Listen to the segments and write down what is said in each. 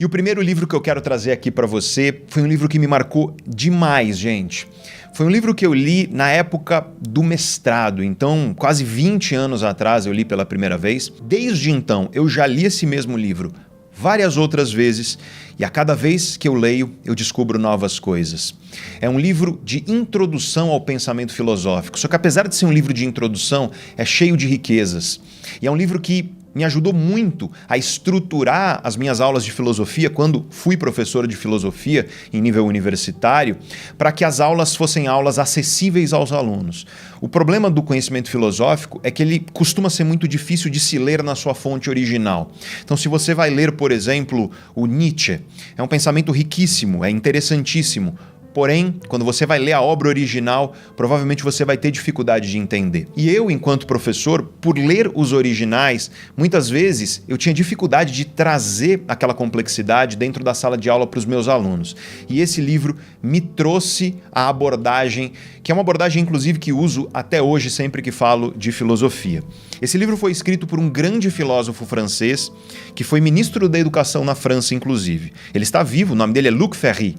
E o primeiro livro que eu quero trazer aqui para você foi um livro que me marcou demais, gente. Foi um livro que eu li na época do mestrado, então quase 20 anos atrás eu li pela primeira vez. Desde então eu já li esse mesmo livro várias outras vezes e a cada vez que eu leio eu descubro novas coisas. É um livro de introdução ao pensamento filosófico, só que apesar de ser um livro de introdução, é cheio de riquezas. E é um livro que me ajudou muito a estruturar as minhas aulas de filosofia quando fui professor de filosofia em nível universitário, para que as aulas fossem aulas acessíveis aos alunos. O problema do conhecimento filosófico é que ele costuma ser muito difícil de se ler na sua fonte original. Então, se você vai ler, por exemplo, o Nietzsche, é um pensamento riquíssimo, é interessantíssimo. Porém, quando você vai ler a obra original, provavelmente você vai ter dificuldade de entender. E eu, enquanto professor, por ler os originais, muitas vezes eu tinha dificuldade de trazer aquela complexidade dentro da sala de aula para os meus alunos. E esse livro me trouxe a abordagem, que é uma abordagem, inclusive, que uso até hoje sempre que falo de filosofia. Esse livro foi escrito por um grande filósofo francês, que foi ministro da Educação na França, inclusive. Ele está vivo, o nome dele é Luc Ferry.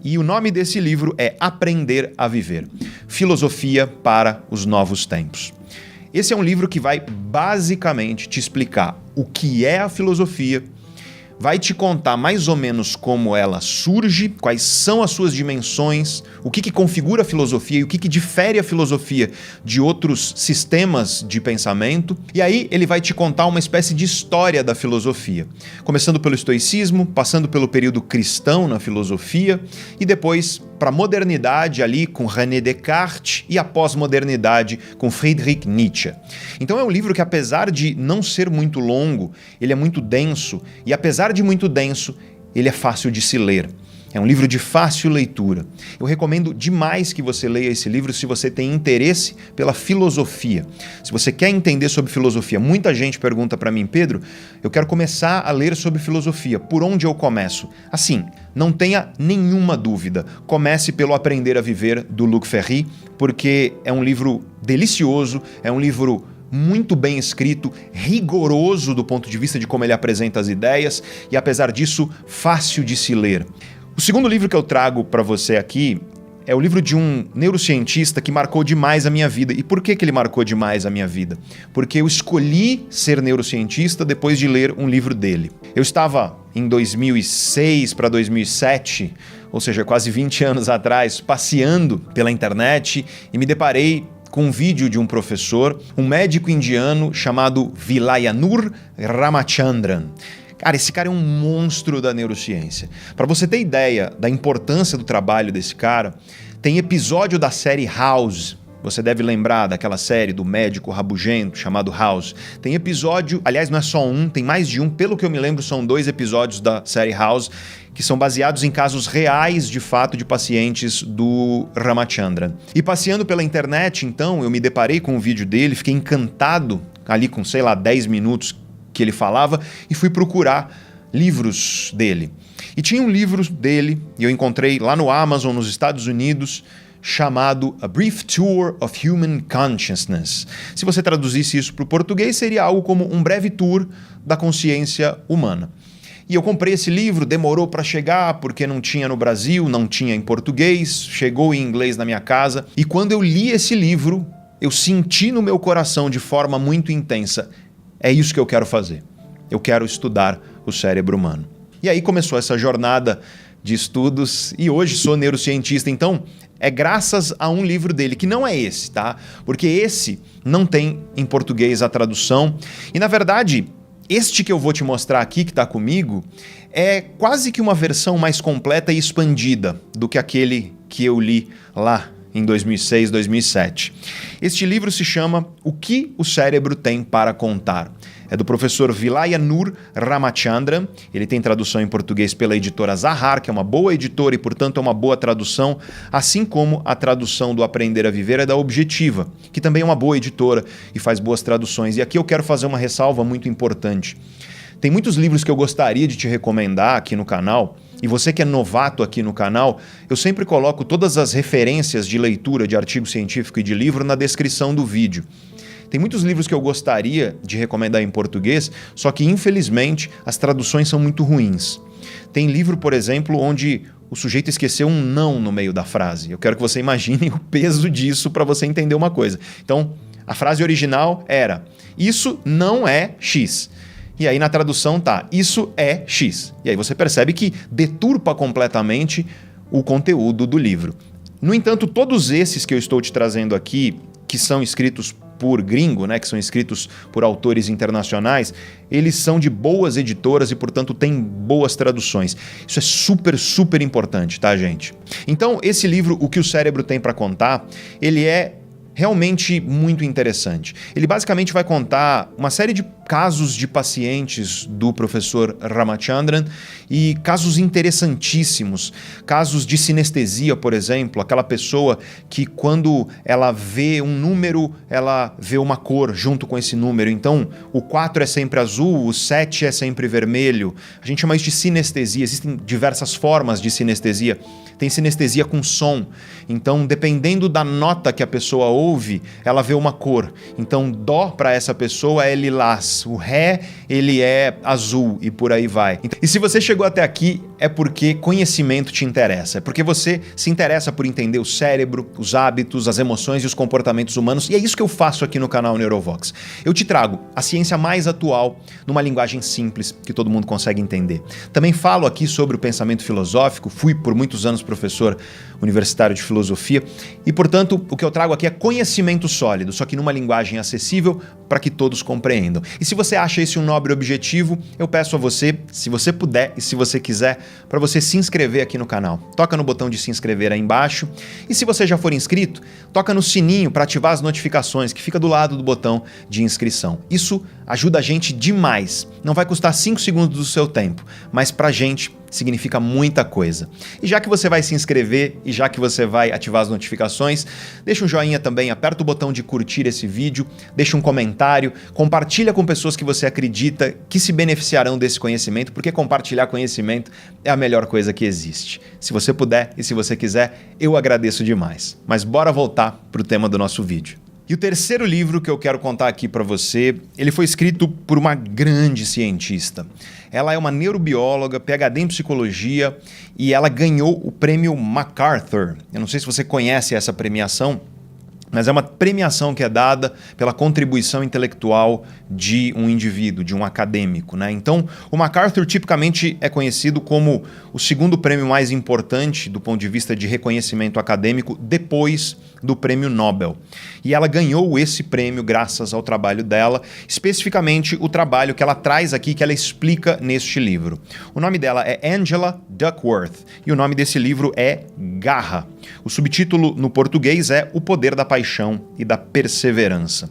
E o nome desse livro é Aprender a Viver, Filosofia para os Novos Tempos. Esse é um livro que vai basicamente te explicar o que é a filosofia, vai te contar mais ou menos como ela surge, quais são as suas dimensões, o que configura a filosofia e o que difere a filosofia de outros sistemas de pensamento. E aí ele vai te contar uma espécie de história da filosofia, começando pelo estoicismo, passando pelo período cristão na filosofia e depois para a modernidade ali com René Descartes e a pós-modernidade com Friedrich Nietzsche. Então é um livro que, apesar de não ser muito longo, ele é muito denso e, apesar de muito denso, ele é fácil de se ler. É um livro de fácil leitura. Eu recomendo demais que você leia esse livro se você tem interesse pela filosofia. Se você quer entender sobre filosofia, muita gente pergunta para mim, Pedro, eu quero começar a ler sobre filosofia. Por onde eu começo? Assim, não tenha nenhuma dúvida. Comece pelo Aprender a Viver, do Luc Ferry, porque é um livro delicioso, é um livro muito bem escrito, rigoroso do ponto de vista de como ele apresenta as ideias e, apesar disso, fácil de se ler. O segundo livro que eu trago para você aqui é o livro de um neurocientista que marcou demais a minha vida. E por que ele marcou demais a minha vida? Porque eu escolhi ser neurocientista depois de ler um livro dele. Eu estava em 2006 para 2007, ou seja, quase 20 anos atrás, passeando pela internet e me deparei com um vídeo de um professor, um médico indiano chamado Vilayanur Ramachandran. Cara, esse cara é um monstro da neurociência. Para você ter ideia da importância do trabalho desse cara, tem episódio da série House. Você deve lembrar daquela série do médico rabugento chamado House. Tem episódio, aliás, não é só um, tem mais de um. Pelo que eu me lembro, são 2 episódios da série House que são baseados em casos reais, de fato, de pacientes do Ramachandran. E passeando pela internet, então, eu me deparei com o vídeo dele, fiquei encantado ali com, 10 minutos que ele falava e fui procurar livros dele. E tinha um livro dele, e eu encontrei lá no Amazon, nos Estados Unidos, chamado A Brief Tour of Human Consciousness. Se você traduzisse isso para o português, seria algo como um breve tour da consciência humana. E eu comprei esse livro, demorou para chegar porque não tinha no Brasil, não tinha em português, chegou em inglês na minha casa. E quando eu li esse livro, eu senti no meu coração de forma muito intensa: é isso que eu quero fazer. Eu quero estudar o cérebro humano. E aí começou essa jornada de estudos e hoje sou neurocientista. Então, é graças a um livro dele, que não é esse, tá? Porque esse não tem em português a tradução. E, na verdade, este que eu vou te mostrar aqui, que está comigo, é quase que uma versão mais completa e expandida do que aquele que eu li lá em 2006, 2007. Este livro se chama O que o Cérebro Tem para Contar. É do professor Vilayanur Ramachandran. Ele tem tradução em português pela editora Zahar, que é uma boa editora e, portanto, é uma boa tradução, assim como a tradução do Aprender a Viver é da Objetiva, que também é uma boa editora e faz boas traduções. E aqui eu quero fazer uma ressalva muito importante. Tem muitos livros que eu gostaria de te recomendar aqui no canal, e você que é novato aqui no canal, eu sempre coloco todas as referências de leitura de artigo científico e de livro na descrição do vídeo. Tem muitos livros que eu gostaria de recomendar em português, só que, infelizmente, as traduções são muito ruins. Tem livro, por exemplo, onde o sujeito esqueceu um não no meio da frase. Eu quero que você imagine o peso disso para você entender uma coisa. Então, a frase original era: isso não é X. E aí na tradução tá: isso é X. E aí você percebe que deturpa completamente o conteúdo do livro. No entanto, todos esses que eu estou te trazendo aqui, que são escritos por gringo, né, que são escritos por autores internacionais, eles são de boas editoras e, portanto, têm boas traduções. Isso é super, super importante, tá, gente? Então, esse livro, O que o Cérebro tem para contar, ele é realmente muito interessante. Ele basicamente vai contar uma série de casos de pacientes do professor Ramachandran e casos interessantíssimos, casos de sinestesia, por exemplo, aquela pessoa que quando ela vê um número, ela vê uma cor junto com esse número. Então, o 4 é sempre azul, o 7 é sempre vermelho. A gente chama isso de sinestesia. Existem diversas formas de sinestesia. Tem sinestesia com som. Então, dependendo da nota que a pessoa ouve, ela vê uma cor. Então, dó para essa pessoa é lilás. O ré, ele é azul e por aí vai. E se você chegou até aqui, é porque conhecimento te interessa. É porque você se interessa por entender o cérebro, os hábitos, as emoções e os comportamentos humanos. E é isso que eu faço aqui no canal Neurovox. Eu te trago a ciência mais atual numa linguagem simples que todo mundo consegue entender. Também falo aqui sobre o pensamento filosófico. Fui por muitos anos professor universitário de filosofia e, portanto, o que eu trago aqui é conhecimento sólido, só que numa linguagem acessível para que todos compreendam. E se você acha esse um nobre objetivo, eu peço a você, se você puder e se você quiser, para você se inscrever aqui no canal. Toca no botão de se inscrever aí embaixo e se você já for inscrito, toca no sininho para ativar as notificações que fica do lado do botão de inscrição. Isso ajuda a gente demais. Não vai custar 5 segundos do seu tempo, mas pra gente significa muita coisa. E já que você vai se inscrever e já que você vai ativar as notificações, deixa um joinha também, aperta o botão de curtir esse vídeo, deixa um comentário, compartilha com pessoas que você acredita que se beneficiarão desse conhecimento, porque compartilhar conhecimento é a melhor coisa que existe. Se você puder e se você quiser, eu agradeço demais. Mas bora voltar para o tema do nosso vídeo. E o terceiro livro que eu quero contar aqui para você, ele foi escrito por uma grande cientista. Ela é uma neurobióloga, PhD em psicologia, e ela ganhou o prêmio MacArthur. Eu não sei se você conhece essa premiação, mas é uma premiação que é dada pela contribuição intelectual de um indivíduo, de um acadêmico, né? Então, o MacArthur tipicamente é conhecido como o segundo prêmio mais importante do ponto de vista de reconhecimento acadêmico depois do prêmio Nobel. E ela ganhou esse prêmio graças ao trabalho dela, especificamente o trabalho que ela traz aqui, que ela explica neste livro. O nome dela é Angela Duckworth e o nome desse livro é Garra. O subtítulo no português é O Poder da Paixão e da Perseverança.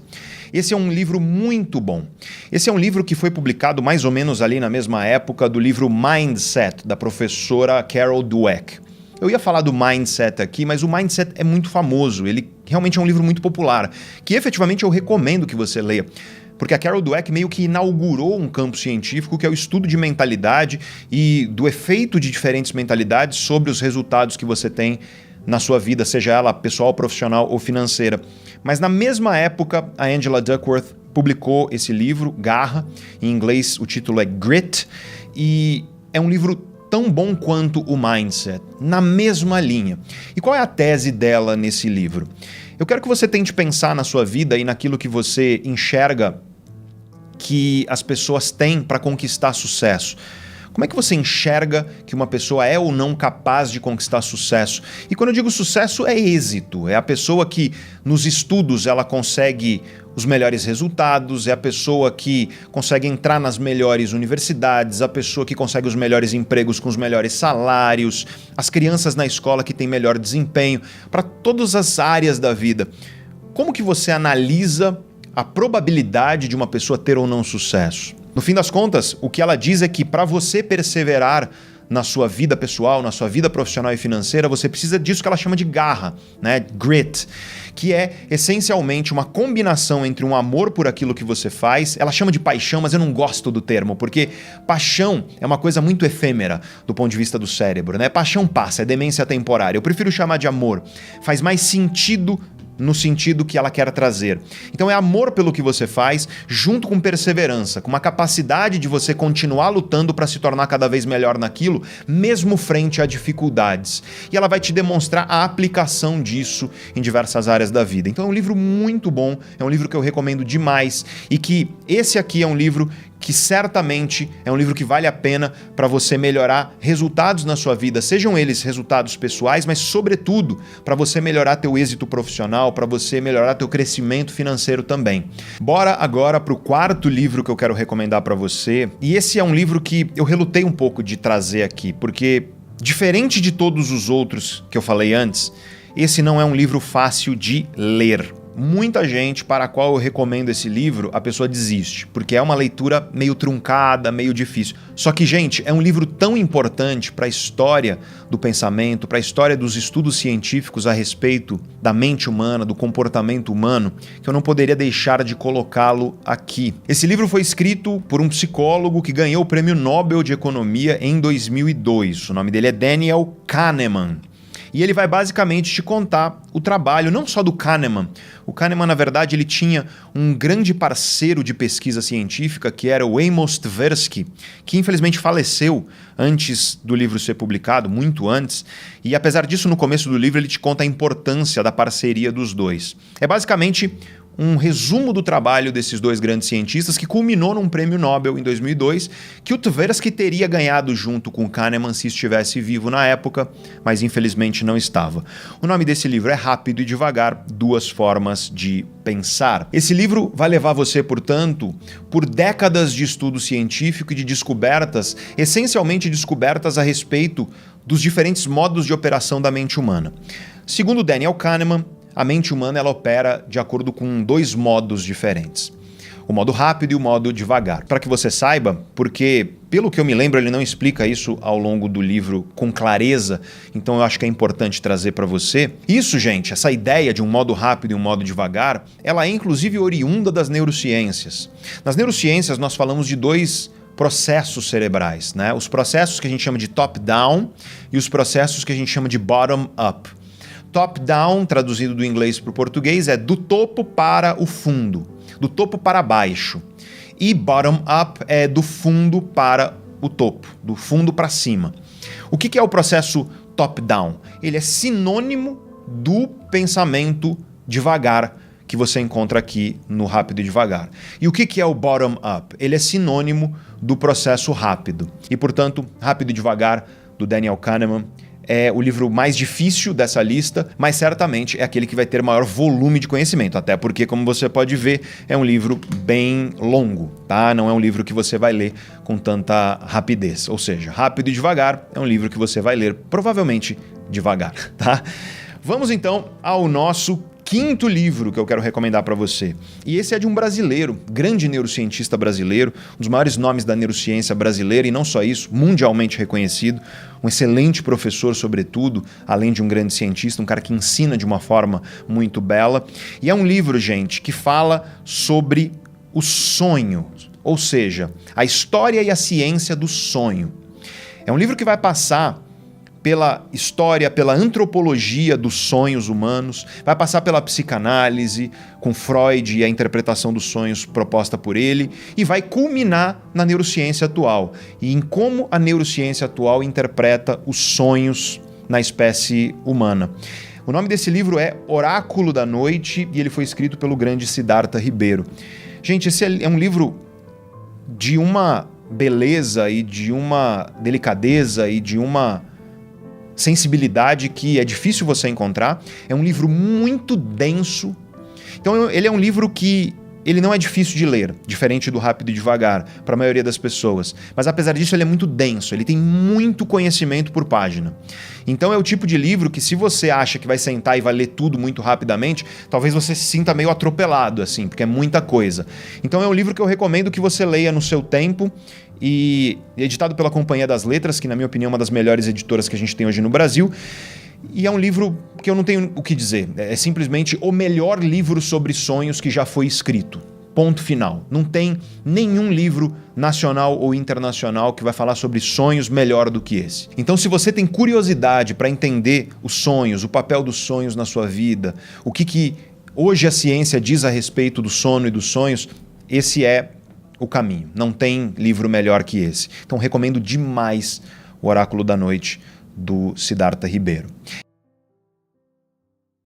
Esse é um livro muito bom. Esse é um livro que foi publicado mais ou menos ali na mesma época do livro Mindset, da professora Carol Dweck. Eu ia falar do Mindset aqui, mas o Mindset é muito famoso, ele realmente é um livro muito popular, que efetivamente eu recomendo que você leia, porque a Carol Dweck meio que inaugurou um campo científico que é o estudo de mentalidade e do efeito de diferentes mentalidades sobre os resultados que você tem na sua vida, seja ela pessoal, profissional ou financeira. Mas na mesma época, a Angela Duckworth publicou esse livro, Garra, em inglês o título é Grit, e é um livro tão bom quanto o Mindset, na mesma linha. E qual é a tese dela nesse livro? Eu quero que você tente pensar na sua vida e naquilo que você enxerga que as pessoas têm para conquistar sucesso. Como é que você enxerga que uma pessoa é ou não capaz de conquistar sucesso? E quando eu digo sucesso, é êxito. É a pessoa que nos estudos ela consegue os melhores resultados, é a pessoa que consegue entrar nas melhores universidades, a pessoa que consegue os melhores empregos com os melhores salários, as crianças na escola que têm melhor desempenho, para todas as áreas da vida. Como que você analisa a probabilidade de uma pessoa ter ou não sucesso? No fim das contas, o que ela diz é que para você perseverar na sua vida pessoal, na sua vida profissional e financeira, você precisa disso que ela chama de garra, né? Grit, que é essencialmente uma combinação entre um amor por aquilo que você faz, ela chama de paixão, mas eu não gosto do termo, porque paixão é uma coisa muito efêmera do ponto de vista do cérebro, né? Paixão passa, é demência temporária. Eu prefiro chamar de amor. Faz mais sentido no sentido que ela quer trazer. Então é amor pelo que você faz, junto com perseverança, com uma capacidade de você continuar lutando para se tornar cada vez melhor naquilo, mesmo frente a dificuldades. E ela vai te demonstrar a aplicação disso em diversas áreas da vida. Então é um livro muito bom, é um livro que eu recomendo demais e que esse aqui é um livro que certamente é um livro que vale a pena para você melhorar resultados na sua vida, sejam eles resultados pessoais, mas sobretudo para você melhorar teu êxito profissional, para você melhorar teu crescimento financeiro também. Bora agora para o quarto livro que eu quero recomendar para você, e esse é um livro que eu relutei um pouco de trazer aqui, porque diferente de todos os outros que eu falei antes, esse não é um livro fácil de ler. Muita gente para a qual eu recomendo esse livro, a pessoa desiste, porque é uma leitura meio truncada, meio difícil. Só que, gente, é um livro tão importante para a história do pensamento, para a história dos estudos científicos a respeito da mente humana, do comportamento humano, que eu não poderia deixar de colocá-lo aqui. Esse livro foi escrito por um psicólogo que ganhou o Prêmio Nobel de Economia em 2002. O nome dele é Daniel Kahneman. E ele vai basicamente te contar o trabalho, não só do Kahneman. O Kahneman, na verdade, ele tinha um grande parceiro de pesquisa científica, que era o Amos Tversky, que infelizmente faleceu antes do livro ser publicado, muito antes. E apesar disso, no começo do livro, ele te conta a importância da parceria dos dois. É basicamente um resumo do trabalho desses dois grandes cientistas que culminou num prêmio Nobel em 2002, que o Tversky teria ganhado junto com Kahneman se estivesse vivo na época, mas infelizmente não estava. O nome desse livro é Rápido e Devagar, Duas Formas de Pensar. Esse livro vai levar você, portanto, por décadas de estudo científico e de descobertas, essencialmente descobertas a respeito dos diferentes modos de operação da mente humana. Segundo Daniel Kahneman, a mente humana ela opera de acordo com dois modos diferentes. O modo rápido e o modo devagar. Para que você saiba, porque pelo que eu me lembro ele não explica isso ao longo do livro com clareza, então eu acho que é importante trazer para você. Isso, gente, essa ideia de um modo rápido e um modo devagar, ela é inclusive oriunda das neurociências. Nas neurociências nós falamos de dois processos cerebrais, né? Os processos que a gente chama de top-down e os processos que a gente chama de bottom-up. Top-down, traduzido do inglês para o português, é do topo para o fundo, do topo para baixo. E bottom-up é do fundo para o topo, do fundo para cima. O que é o processo top-down? Ele é sinônimo do pensamento devagar que você encontra aqui no Rápido e Devagar. E o que é o bottom-up? Ele é sinônimo do processo rápido. E, portanto, Rápido e Devagar, do Daniel Kahneman, é o livro mais difícil dessa lista, mas certamente é aquele que vai ter maior volume de conhecimento, até porque, como você pode ver, é um livro bem longo, tá? Não é um livro que você vai ler com tanta rapidez. Ou seja, Rápido e Devagar é um livro que você vai ler provavelmente devagar, tá? Vamos então ao nosso quinto livro que eu quero recomendar para você. E esse é de um brasileiro, grande neurocientista brasileiro, um dos maiores nomes da neurociência brasileira, e não só isso, mundialmente reconhecido, um excelente professor, sobretudo, além de um grande cientista, um cara que ensina de uma forma muito bela. E é um livro, gente, que fala sobre o sonho, ou seja, a história e a ciência do sonho. É um livro que vai passar pela história, pela antropologia dos sonhos humanos, vai passar pela psicanálise, com Freud e a interpretação dos sonhos proposta por ele, e vai culminar na neurociência atual, e em como a neurociência atual interpreta os sonhos na espécie humana. O nome desse livro é Oráculo da Noite, e ele foi escrito pelo grande Siddhartha Ribeiro. Gente, esse é um livro de uma beleza e de uma delicadeza e de uma sensibilidade que é difícil você encontrar. É um livro muito denso. Então ele é um livro que ele não é difícil de ler, diferente do Rápido e Devagar, para a maioria das pessoas. Mas apesar disso ele é muito denso, ele tem muito conhecimento por página. Então é o tipo de livro que se você acha que vai sentar e vai ler tudo muito rapidamente, talvez você se sinta meio atropelado, assim, porque é muita coisa. Então é um livro que eu recomendo que você leia no seu tempo, e editado pela Companhia das Letras, que na minha opinião é uma das melhores editoras que a gente tem hoje no Brasil. E é um livro que eu não tenho o que dizer. É simplesmente o melhor livro sobre sonhos que já foi escrito. Ponto final. Não tem nenhum livro nacional ou internacional que vai falar sobre sonhos melhor do que esse. Então, se você tem curiosidade para entender os sonhos, o papel dos sonhos na sua vida, o que hoje a ciência diz a respeito do sono e dos sonhos, esse é o caminho. Não tem livro melhor que esse. Então recomendo demais o Oráculo da Noite, do Siddhartha Ribeiro.